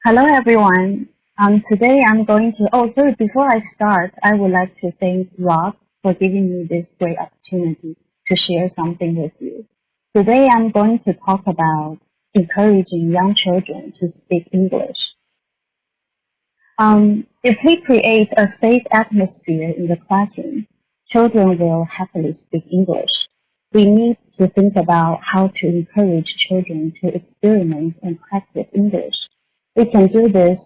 Hello, everyone. Today I'm going to, sorry, before I start, I would like to thank Rob for giving me this great opportunity to share something with you. Today I'm going to talk about encouraging young children to speak English. If we create a safe atmosphere in the classroom, children will happily speak English. We need to think about how to encourage children to experiment and practice English. We can do this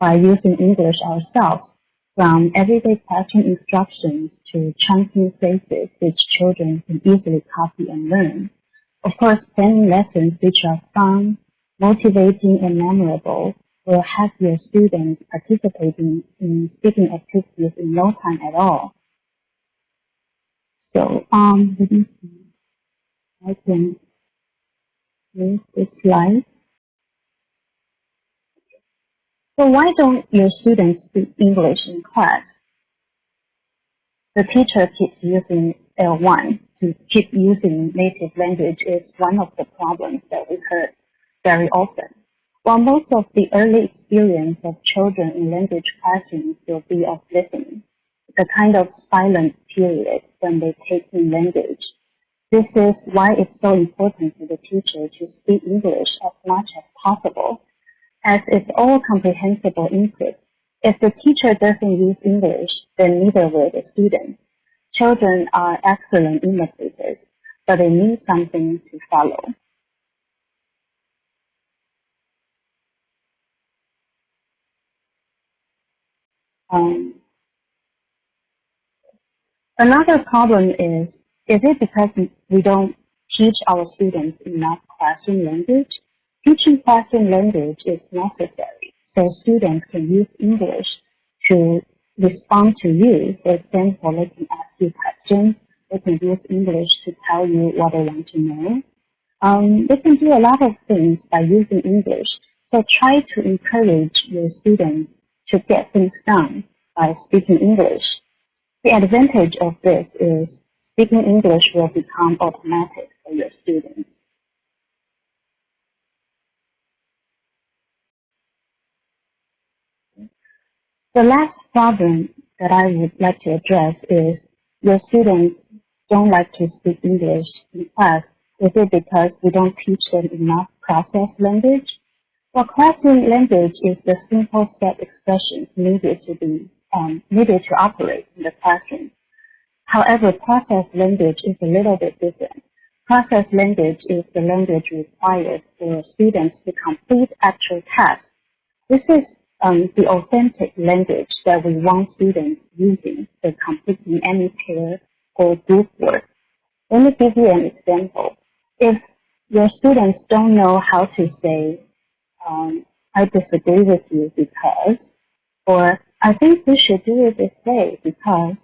by using English ourselves, from everyday classroom instructions to chunky phrases which children can easily copy and learn. Of course, planning lessons which are fun, motivating, and memorable will have your students participating in speaking activities in no time at all. So, let me see. I can move this slide. So why don't your students speak English in class? The teacher keeps using L1 to keep using native language is one of the problems that we heard very often. While most of the early experience of children in language classrooms will be of listening, the kind of silent period when they take in language. This is why it's so important for the teacher to speak English as much as possible, as it's all comprehensible input. If the teacher doesn't use English, then neither will the student. Children are excellent imitators, but they need something to follow. Another problem is it because we don't teach our students enough classroom language? Teaching classroom language is necessary so students can use English to respond to you. For example, they can ask you questions. They can use English to tell you what they want to know. They can do a lot of things by using English. So try to encourage your students to get things done by speaking English. The advantage of this is speaking English will become automatic for your students. The last problem that I would like to address is your students don't like to speak English in class. Is it because we don't teach them enough process language? Well, classroom language is the simple set expressions needed to operate in the classroom. However, process language is a little bit different. Process language is the language required for students to complete actual tasks. This is the authentic language that we want students using for completing any pair or group work. Let me give you an example. If your students don't know how to say, I disagree with you because, or I think we should do it this way because,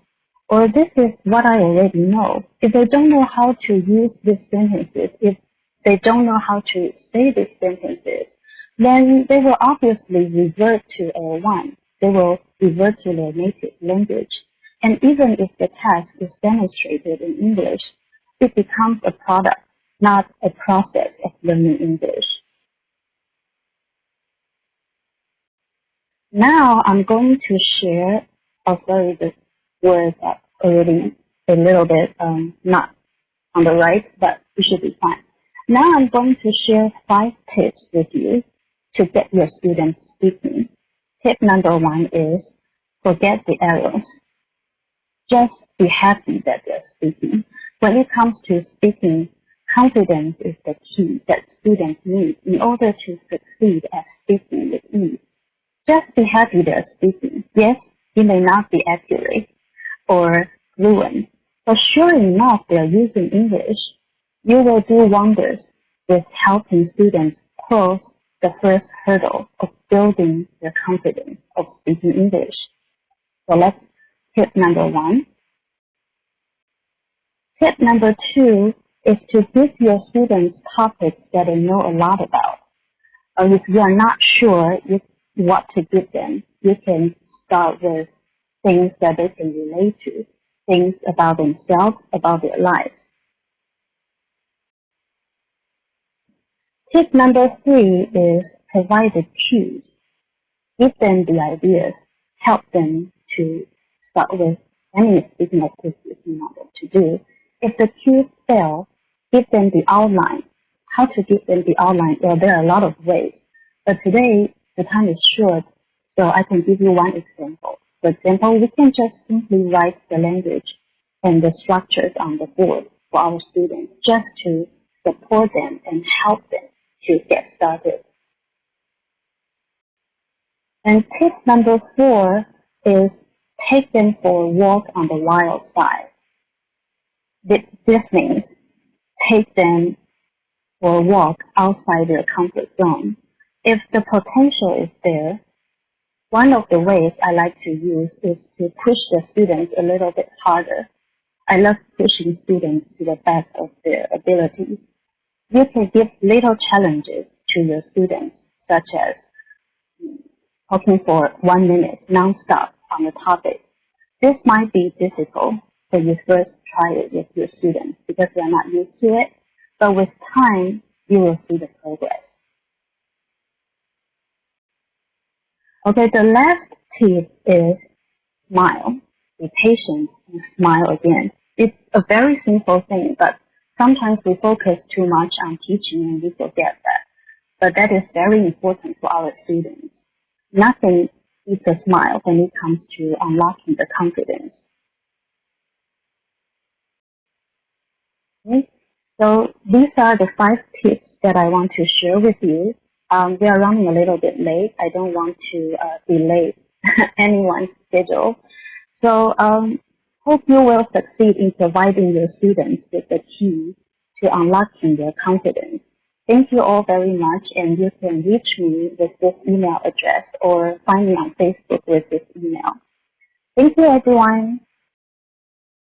or this is what I already know. If they don't know how to use these sentences, if they don't know how to say these sentences, then they will obviously revert to L1. They will revert to their native language. And even if the task is demonstrated in English, it becomes a product, not a process of learning English. Now I'm going to share, the words are already a little bit not on the right, but it should be fine. Now I'm going to share 5 tips with you to get your students speaking. Tip number 1 is forget the errors. Just be happy that they're speaking. When it comes to speaking, confidence is the key that students need in order to succeed at speaking with ease. Just be happy they're speaking. Yes, it may not be accurate or fluent, but sure enough they're using English. You will do wonders with helping students cross the first hurdle of building their confidence of speaking English. So let's tip number 1. Tip number 2 is to give your students topics that they know a lot about. If you are not sure what to give them, you can start with things that they can relate to, things about themselves, about their lives. Tip number 3 is provide the cues. Give them the ideas, help them to start with any speaking activities you want them to do. If the cues fail, give them the outline. How to give them the outline? Well, there are a lot of ways, but today the time is short, so I can give you one example. For example, we can just simply write the language and the structures on the board for our students just to support them and help them to get started. And tip number 4 is take them for a walk on the wild side. This means take them for a walk outside their comfort zone. If the potential is there, one of the ways I like to use is to push the students a little bit harder. I love pushing students to the best of their abilities. You can give little challenges to your students, such as talking for 1 minute non-stop on a topic. This might be difficult when you first try it with your students because they are not used to it, but with time, you will see the progress. Okay, the last tip is smile. Be patient and smile again. It's a very simple thing, but sometimes we focus too much on teaching and we forget that. But that is very important for our students. Nothing beats a smile when it comes to unlocking the confidence. Okay? So these are the 5 tips that I want to share with you. We are running a little bit late. I don't want to delay anyone's schedule. So hope you will succeed in providing your students with the key to unlocking their confidence. Thank you all very much, and you can reach me with this email address or find me on Facebook with this email. Thank you, everyone.